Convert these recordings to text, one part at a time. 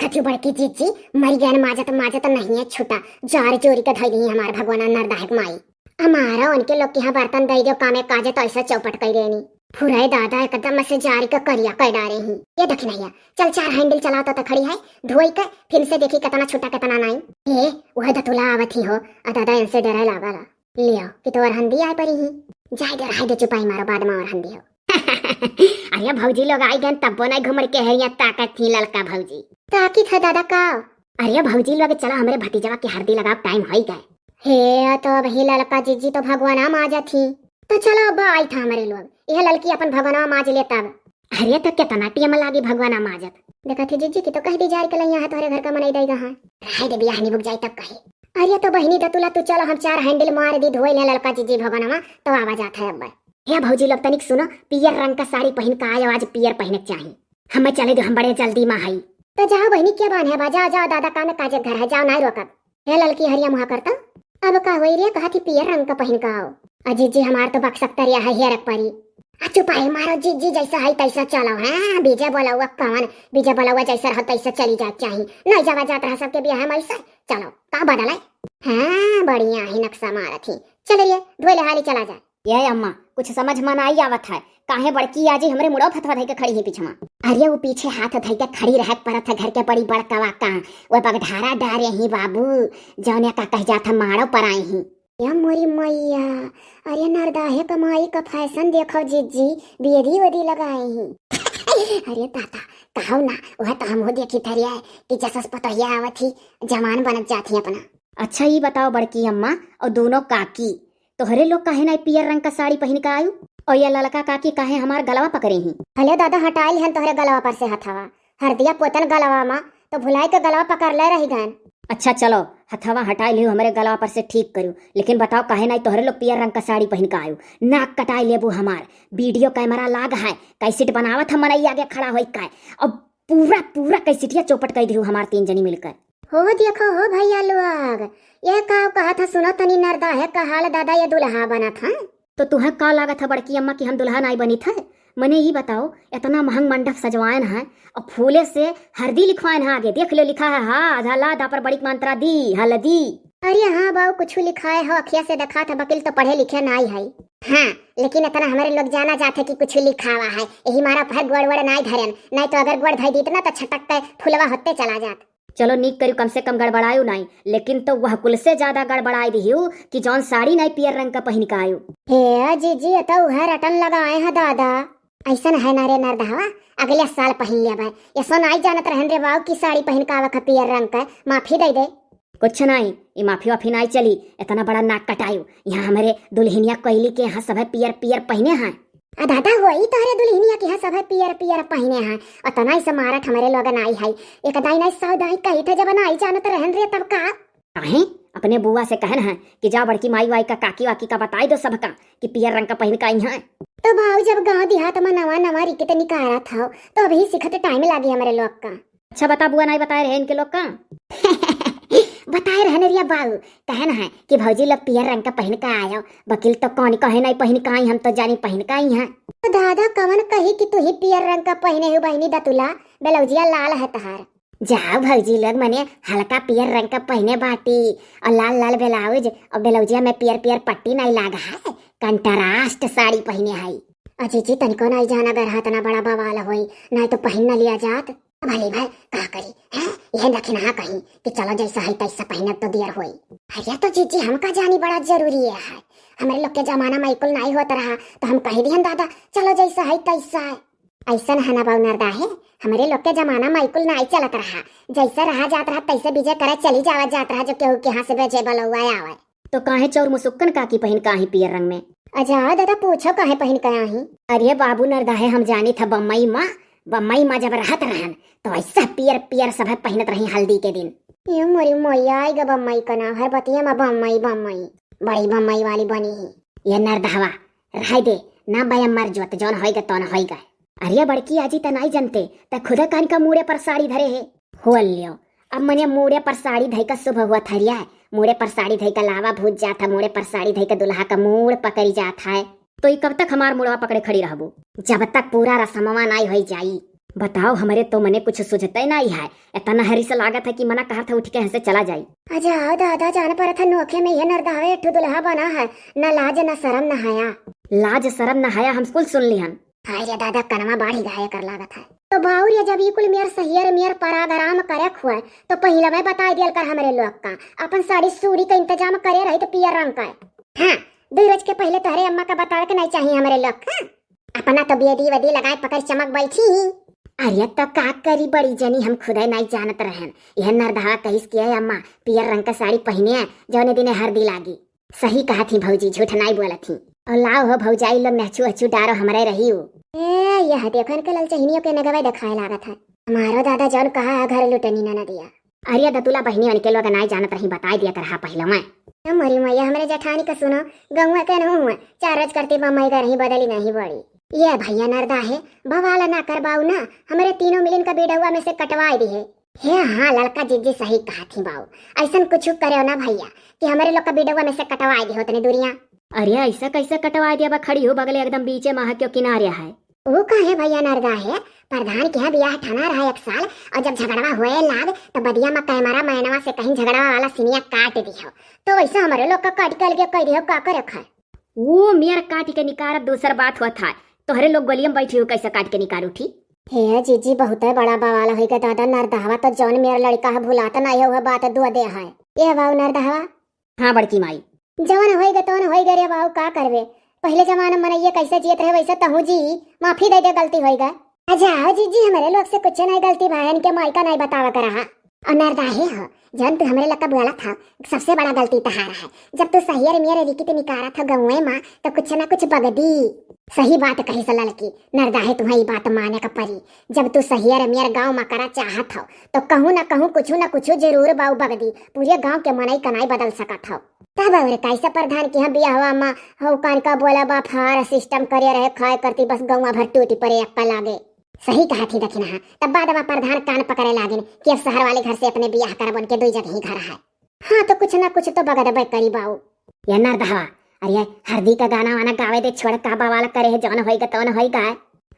देखा थी बड़की जीजी मर गया माजत माजत नहीं है छुटा जार चोरी का धई नहीं हमारे भगवान नरदाहक माई हमारा उनके लोग के यहाँ बर्तन दई दो कामे काजे तो ऐसा चौपट कर देनी फुराए दादा एकदम से जारी का करिया कर डारे ही ये देख नहीं चल 4 हैंडल चलाता तो खड़ी है धोई के फिर से देखी कितना छुटा कितना नहीं हे वह दतुला आवत ही हो दादा इनसे डरा लागला लियो कि तो और हंदी आए परी ही जाए दे रहा दे चुपाई मारो बाद में और हंदी हो अरे भौजी लोग आई गए तब नहीं घुमड़ के है ताकत थी ललका भौजी ताकि था दादा का अरे भौजी लोग चला हमारे भतीजवा की हरदी लगाओ टाइम हो गए हे तो वही ललका जीजी तो भगवाना माजा थी तो चलो अब आई था हमारे लोग यह लड़की अपन भगवाना माज ले तब अरे तो कितना टीम लागी भगवाना माजत देखा थी जीजी की तो कह दी जाए के यहाँ तुम्हारे घर का मनाई देगा हाँ रह दे बियाह नहीं बुक जाए तब कहे अरे तो बहनी दतुला तू चलो हम 4 हैंडल मार दी धोई ले ललका जीजी भगवाना तो आवाज आता है अब हे भौजी लोग तनिक सुनो पियर रंग का साड़ी पहन का आयो आज पियर पहने चाहिए हमें चले दो हम बड़े जल्दी में आई तो जाओ बहनी क्या बान है बाजा जाओ दादा का में काजे घर है जाओ नहीं रोकब हे लड़की हरिया मुहा करता अब का होई रे कहा थी पियर रंग का पहन का आओ अजी जी हमार तो बक सकता रिया है हेरक परी चुपाई मारो जी जी जैसा है तैसा चलो हाँ बीजा बोला हुआ कौन बीजा बोला हुआ जैसा रहा तैसा चली जा चाहिए नहीं जावा जात रहा सबके बियाह में ऐसा चलो का बदल है हाँ बढ़िया ही नक्शा मारा थी चल रे धोले हाली चला जा ये अम्मा कुछ समझ में आई आवत है काहे बड़की आजी हमरे मुड़ो फतवा धई के खड़ी है पीछे में अरे वो पीछे हाथ धई के खड़ी रह परत है घर के बड़ी बड़कवा का वो बगढारा डारे ही बाबू जौने का कह जात मारो पर आई ही या मोरी मैया अरे नरदाहे कमाई का फैशन देखो जीजी बेदी वदी लगाए ही अरे ताता कहो ना वह तो हम देखी थरिया कि जसस पतोहिया आवत ही जवान बनत जाती अपना अच्छा ये बताओ बड़की अम्मा और दोनों काकी तोहरे लोग काहे ना पियर रंग का साड़ी पहन के आयु और ये ललका काकी काहे हमार गलवा पकड़े ही भले दादा हटाई हन तोहरे गलवा पर से हथवा हरदिया पोतन गलवा मा तो भुलाई के गलवा पकड़ ले रही गन अच्छा चलो हथवा हटाई लियो हमारे गलवा पर से ठीक करू लेकिन बताओ काहे ना तोहरे लोग पियर रंग का साड़ी पहन के आयु नाक कटाई लेबू हमार वीडियो कैमरा लाग है कैसेट बनावत हम मनई आगे खड़ा होई का अब पूरा पूरा कैसेटिया चौपट कर दियो हमार 3 जनी मिलकर हो देखो हो भैया लोग ये का कहा था सुनो तनी नरदा है का हाल दादा ये दुल्हा बना था तो तुम्हें का लागत था बड़की अम्मा की हम दुल्हा नहीं बनी थे मने ये बताओ इतना महंग मंडप सजवायन है और फूले से हल्दी लिखवायन है आगे देख लो लिखा है हाँ आधा लादा पर बड़ी मंत्रा दी हल्दी अरे हाँ बाबू कुछ लिखाए हो अखिया से देखा था वकील तो पढ़े लिखे नहीं है हाँ लेकिन इतना हमारे लोग जाना जाते कि कुछ लिखा हुआ है यही हमारा भर गोड़ नहीं धरन नहीं तो अगर गोड़ धर दी इतना तो छटक के फुलवा होते चला जाता चलो नीक करू कम से कम गड़बड़ायु नहीं लेकिन तो वह कुल से ज्यादा गड़बड़ाई दिहु कि जौन साड़ी नहीं पियर रंग का पहन के आयु हे जीजी तो वह रटन लगाए हैं दादा ऐसा है ना रे नरदहवा अगले साल पहन लेबे ये सो नहीं जानत रहन रे बाबू की साड़ी पहन के आवा पियर रंग का माफी दे दे कुछ नहीं ये माफी वाफी नहीं चली इतना बड़ा नाक कटायु यहाँ हमारे दुल्हनिया कोयली के यहाँ सब पियर पियर पहने हैं दादा वही तोहरे दुल्हनिया के यहाँ सब पियर पियर पहने हैं और तना से मारत हमारे लोगन आई है एक दाई नहीं सौ दाई कही थे जब आई जानत रहन रे तब का काहे अपने बुआ से कहन है कि जा बड़की माई वाई का काकी वाकी का बताई दो सबका कि पियर रंग का पहन का आई है तो भाव जब गांव देहात में नवा नवा रिके ते निकाला था तो अभी सीखते टाइम लागी हमारे लोग का अच्छा बता बुआ नहीं बताए रहे इनके लोग का बताए रहने रिया बाबू कहन है कि भौजी लोग पियर रंग का पहन का आयो वकील तो कौन कहे नहीं पहन का आई हम तो जानी पहन का आई है तो दादा कवन कही कि तू ही पियर रंग का पहने हो बहनी दतुला बेलौजिया लाल है तहार जाओ भौजी लोग मने हल्का पियर रंग का पहने बाटी और लाल लाल ब्लाउज और बेलौजिया में पियर पियर पट्टी नहीं लागा है कंट्रास्ट साड़ी पहने है अजी जी तनिको नहीं जाना अगर हाथ ना बड़ा बवाल होई नहीं तो पहन न लिया जात भले भाई कहा करी है यह रखी ना कहीं कि चलो जैसा है तैसा पहने तो देर हुई अरे तो जीजी हमका जानी बड़ा जरूरी है हमारे लोग के जमाना में इकुल नहीं होता रहा तो हम कह दिहन दादा चलो जैसा है तैसा है ऐसा है ना बाबू नरदा है हमारे लोग के जमाना में इकुल नहीं चलत रहा जैसा रहा जात रहा तैसे बीजे करे चली जावा जात रहा जो केहू के यहाँ से बेचे बल हुआ आवे तो काहे चौर मुसुक्कन काकी पहन का ही पियर रंग में अच्छा दादा पूछो काहे पहन का ही अरे बाबू नरदा है हम जानी था बम्मई माँ जब रहत रहन तो ऐसा पियर पियर सब पहनत रही हल्दी के दिन ये मोरी मोया आएगा बम्मई का नाम हर बतिया में बम्मई बड़ी बम्मई वाली बनी ही ये नरदहवा रह दे ना बयम मर जोत जौन होएगा तो न होएगा अरे बड़की आजी त नहीं जानते त खुदा कान का मुड़े पर साड़ी धरे है हो लियो अब मने मुड़े पर साड़ी धई का सुबह हुआ थरिया है मुड़े पर साड़ी धई का लावा भूज जाता मुड़े पर साड़ी धई का दुल्हा का मूड़ पकड़ी जाता है तो ये कब तक हमार मुड़वा पकड़े खड़ी रहबो जब तक पूरा रसमवा नहीं हो जाई बताओ, हमारे तो मने कुछ सुझता ही नहीं है। इतना हरी से लागत है कि मना कहा था उठ के ऐसे चला जाई। अच्छा दादा जान पर था नोखे में ये नरदावे एक ठो दुल्हा बना है, न लाज न शरम न हया। लाज शरम न हया हम कुल सुन लिहन। हाय रे दादा कनमा बाढ़ी घाय कर लागत है। तो बाउर ये जब कुल मेर सहियर मेर परागराम करे खुआ तो पहले मैं बता दियल कर हमरे लोग का अपन साड़ी सूड़ी का इंतजाम करे रही तो पियर रंग का। हाँ 2 रोज के पहले तोहरे अम्मा का बतावे के नहीं चाहिए हमरे लोग का। अपना तो बेदी वदी लगाए पकड़ चमक बैठी। अरे तो का करी बड़ी जनी हम खुदे नहीं जानत रहन। यह नरधावा कहिस किया है अम्मा पियर रंग का साड़ी पहने है जौने दिने हरदी लागी। सही कहा थी भौजी, झूठ नहीं बोला थी। और लाओ हो भौजाई लोग नहचू हचू डारो हमारे रही हो। यह देखन के लल चहनियों के नगवे दिखाए लागत है। हमारो दादा जौन कहा है घर लुटनी न दिया। अरे दतुला बहनी उनके लोग नहीं जानत रही बताई दिया कर पहले मैं। मरी मैया हमारे जठानी का सुनो गौवा के न हुआ 4 रोज करती बम्बई का रही बदली नहीं बड़ी। ये भैया नरदा है बवाला ना करवाऊ ना, हमारे तीनों मिलन का बेडुआ में से कटवाई दी है। हे हाँ लड़का जीजी सही कहा थी बाऊ, ऐसा कुछ करे ना भैया कि हमारे लोग का बेडुआ में से कटवाई दी हो तनी दूरिया। अरे ऐसा कैसे कटवा दिया? खड़ी हो बगले एकदम बीचे महा क्यों किनारे है। वो कहे भैया नरदा है प्रधान के यहाँ ब्याह ठाना रहा 1 साल और जब झगड़वा हुए लाग तो बदिया में कैमरा मैनवा से कहीं झगड़वा वाला सिनिया काट दिया तो वैसा हमारे लोग का काट कर के कह दिया का कर रखा है। वो मेरा काट के निकार दूसर बात हुआ था तो हरे लोग गलियम बैठी हो कैसे काट के निकाल उठी। हे जीजी बहुत बड़ा बवाल होगा दादा। नरदहवा तो जौन मेरा लड़का है भुलाता नहीं हुआ बात दुआ दे है ये बाऊ नरदहवा। हाँ बड़की माई जवन होएगा तवन होएगा रे बाऊ का करवे। पहले जमाना में ये कैसे जियत रहे वैसे तहु जी माफी दे दे गलती होएगा। अच्छा जीजी हमारे लोग से कुछ नहीं गलती भाई के माई का नहीं बतावा कर रहा। और नरदाहे हो जन तू हमारे लका बोला था सबसे बड़ा गलती तहारा है। जब तू सहियर मेरे रिकित निकारा था गौए माँ तो कुछ ना कुछ बगदी। सही बात कही सा लड़की नरदाहे तुम्हारी बात माने का परी। जब तू सहियर मेरे गांव में करा चाहत हो तो कहूँ ना कहूँ कुछ ना कुछ जरूर बाऊ बगदी। पूरे गांव के मनाई कनाई बदल सकत हो। तब और कैसे प्रधान के यहाँ बिया हुआ माँ हो कान का बोला बाप हार सिस्टम करे रहे खाए करती बस गौवा भर टूटी परे अक्का लागे। सही कहा थी दखिना है। तब बाद में प्रधान कान पकड़े लागिन कि अब शहर वाले घर से अपने बियाह कर बन के 2 जगह ही घर है। हाँ तो कुछ ना कुछ तो बगद करी बाऊ। या नरदहवा अरे हरदी का गाना वाना गावे दे छोड़ काबा वाला करे है जौन होएगा तौन होएगा।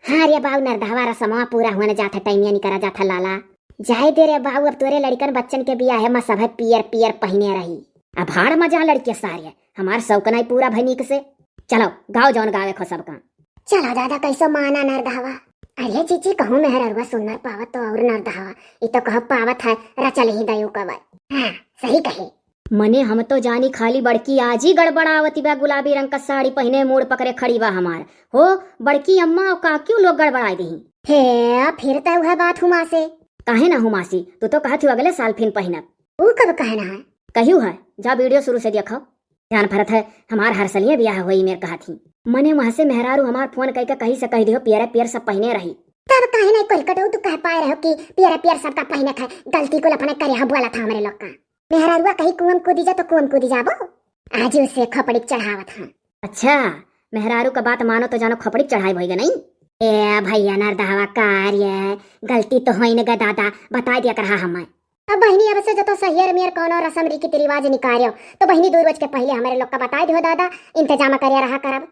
हाँ रे बाऊ नरदहवा रसमवा पूरा हुआ न जाता टाइमिया नहीं करा जाता लाला। जाए दे रे बाऊ अब तोरे लड़कन बच्चन के बियाह है मैं सब पियर पियर पहने रही। अब हार मजा लड़के सारे हमार सौकनाई पूरा भनीक से। चलो गाओ जौन गावे खो सबका। चलो दादा कैसो माना नरदहवा। अरे जीजी कहूँ मेहररुआ सुनना पावत तो और नरदहवा ये तो कह पावत है रचल ही दयो कवर। हाँ सही कहे। मने हम तो जानी खाली बड़की आज ही गड़बड़ावती बा गुलाबी रंग का साड़ी पहने मोड़ पकड़े खड़ी बा हमार हो बड़की अम्मा और का क्यों लोग गड़बड़ाई दी। हे फिर तो वह बात हुमा से काहे ना हुमासी तू तो कहा थी अगले साल फिर पहनब। वो कब कहना है कहियो है जा वीडियो शुरू से देखो ध्यान फरत है हमार हर सलिए ब्याह हुई मेरे कहा थी। मने वहां से मेहरारू हमार फोन कह के कहीं से कह दियो पियर पियर सब पहने रही। तब काहे नहीं कोई कटो तू कह पाए रहो कि पियर पियर सबका पहने था गलती को अपने करे हा बोला था हमारे लोग का। मेहरारुआ कहीं कुआं कूदी जा तो कुआं कूदी जाबो आज उसे खपड़ी चढ़ावत है। अच्छा मेहरारू का बात मानो तो जानो खपड़ी चढ़ाई भइगा नहीं। ए भैया नरदहवा कार्य गलती तो होई न गा दादा बता दिया कर हमें। अब बहनी अब से जो तो सहियर मेर कोनो रस्म रीति रिवाज निकारियो तो बहनी 2 रोज के पहले हमारे लोग का बता दियो दादा इंतजाम करे रहा करब।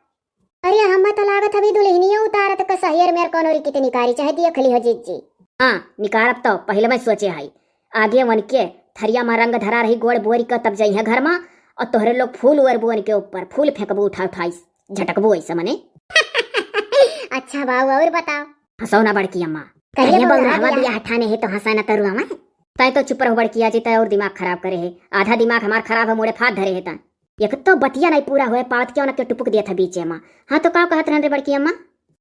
अरे हम तो लागत अभी दुल्हनिया उतारत का सहियर मेर कोनो रीति निकारी चाहे दिया खली हो जीजी। हाँ निकारब तो पहले मैं सोचे हाई आगे वन के थरिया में रंग धरा रही गोड़ बोरी का तब जाइए घर में और तोहरे लोग फूल उर बोन के ऊपर फूल फेंकबू उठा उठाई झटकबू ऐसा मने। अच्छा बाबू और बताओ। हंसो ना बड़की अम्मा कहिए बहुरावा बियाह ठाने है तो हंसा ना तरुआ में तय तो चुप रहो बड़की आजी तय और दिमाग खराब करे है। आधा दिमाग हमार खराब है मोड़े फात धरे है ता एक तो बतिया नहीं पूरा हुए पावत क्यों ना के टुपक दिया था बीचे में। हाँ तो का कहत रहन रे बड़की अम्मा।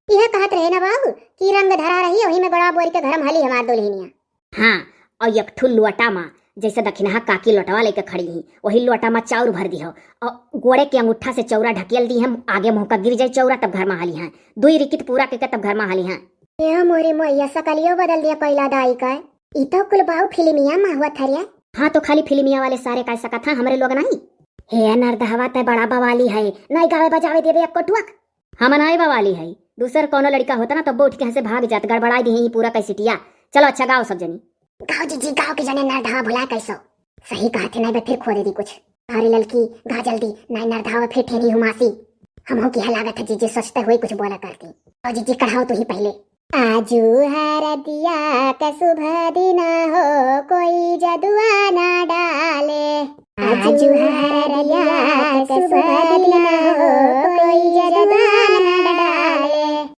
यह कहत रहे ना बाबू कि रंग धरा रही वही में गोड़ा बोरी के घर में हली हमार दुल्हनिया। हाँ और एक ठुल लोटा माँ जैसे दखिनहा काकी लोटवा लेके खड़ी ही वही लोटा में चाउर भर दी हो और गोड़े के अंगूठा से चौरा ढकेल दी हम आगे मुंह का गिर जाए चौरा तब घर में हाली है 2 रिकित पूरा के तब घर में हाली है। ये मोरी मोया सकलियो बदल दिया कोयला दाई का ई तो कुल बाऊ फिल्मिया में हुआ थरिया। हाँ तो खाली फिल्मिया वाले सारे का सका था हमारे लोग नहीं। हे नरदहवा ते बड़ा बवाली है नहीं गावे बजावे देवे एक कटुआ हम नहीं बवाली है। दूसर कोनो लड़का होता ना तब उठ के से भाग जात गड़बड़ाई दी पूरा कैसिटिया। चलो अच्छा गाओ सब जनी गाओ जीजी गाओ के जने नरदहवा भुला कैसो। सही कहा थे नहीं फिर खो दे दी कुछ अरे लड़की गा जल्दी नहीं नरदहवा फिर ठेनी हुमासी हम हो की लागत है जीजी सोचते हुए कुछ बोला करती। और जीजी कढ़ाओ तो ही पहले आजू हरदिया का शुभ दिन हो, कोई जदुआ ना डाले। आजू हरदिया का शुभ दिन हो, कोई जदुआ ना डाले।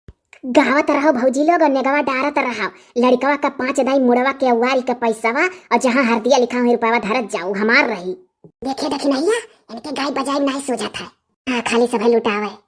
गावत रहो भौजी लोग, नेगवा डारत रहो। लड़कवा का 5 दाई मुड़वा के अवारी का पैसावा, और जहाँ हरदिया लिखा हुई रुपया धरत जाऊ, हमार रही। देखे देखी नैया, इनके गाय बजाई नहीं सो जाता है। हाँ, खाली सभे लुटावे।